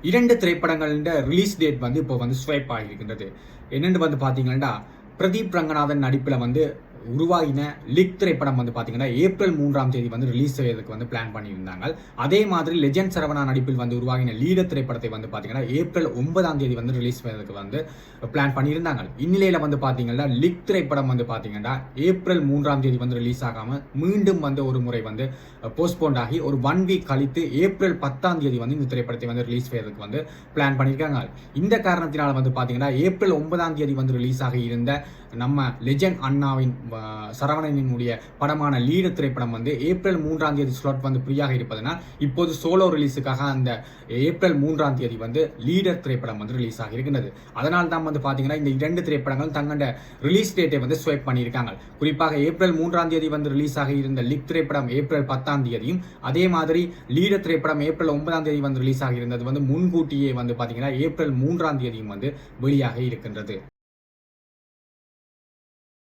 2 திரைப்படங்களோட release date வந்து இப்போ வந்து ஸ்வைப் ஆகியிருக்கின்றது. என்னென்னு வந்து பார்த்தீங்கன்னா, பிரதீப் ரங்கநாதன் நடிப்பில் வந்து உருவாகின லிக் திரைப்படம் வந்து பார்த்தீங்கன்னா ஏப்ரல் 3ஆம் தேதி வந்து ரிலீஸ் செய்வதற்கு வந்து பிளான் பண்ணியிருந்தாங்க. அதே மாதிரி லெஜெண்ட் சரவணா நடிப்பில் வந்து உருவாகின லீடர் திரைப்படத்தை வந்து பார்த்தீங்கன்னா ஏப்ரல் 9ஆம் தேதி வந்து ரிலீஸ் செய்வதற்கு வந்து பிளான் பண்ணியிருந்தாங்க. இந்நிலையில் வந்து பார்த்தீங்கன்னா லிக் திரைப்படம் வந்து பார்த்தீங்கன்னா ஏப்ரல் 3ஆம் தேதி வந்து ரிலீஸ் ஆகாமல் மீண்டும் வந்து ஒரு முறை வந்து போஸ்ட்போண்ட் ஆகி ஒரு 1 வீக் கழித்து ஏப்ரல் 10ஆம் தேதி வந்து இந்த திரைப்படத்தை வந்து ரிலீஸ் செய்வதற்கு வந்து பிளான் பண்ணியிருக்காங்க. இந்த காரணத்தினால் வந்து பார்த்தீங்கன்னா ஏப்ரல் 9ஆம் தேதி வந்து ரிலீஸ் ஆகி இருந்த நம்ம லெஜெண்ட் அண்ணாவின் சரவணனினுடைய படமான லீடர் திரைப்படம் வந்து ஏப்ரல் 3ஆம் தேதி ஸ்லாட் வந்து ஃப்ரீயாக இருப்பதனால் இப்போது சோலோ ரிலீஸுக்காக அந்த ஏப்ரல் 3ஆம் தேதி வந்து லீடர் திரைப்படம் வந்து ரிலீஸ் ஆகி இருக்கின்றது. அதனால் தான் வந்து பார்த்தீங்கன்னா இந்த 2 திரைப்படங்கள் தங்களோட ரிலீஸ் டேட்டை வந்து ஸ்வைப் பண்ணியிருக்காங்க. குறிப்பாக ஏப்ரல் 3ஆம் தேதி வந்து ரிலீஸ் ஆகி இருந்த லிக் திரைப்படம் ஏப்ரல் 10ஆம் தேதியும், அதே மாதிரி லீடர் திரைப்படம் ஏப்ரல் 9ஆம் தேதி வந்து ரிலீஸ் ஆகி இருந்தது வந்து முன்கூட்டியே வந்து பார்த்தீங்கன்னா ஏப்ரல் 3ஆம் தேதியும் வந்து வெளியாக இருக்கின்றது.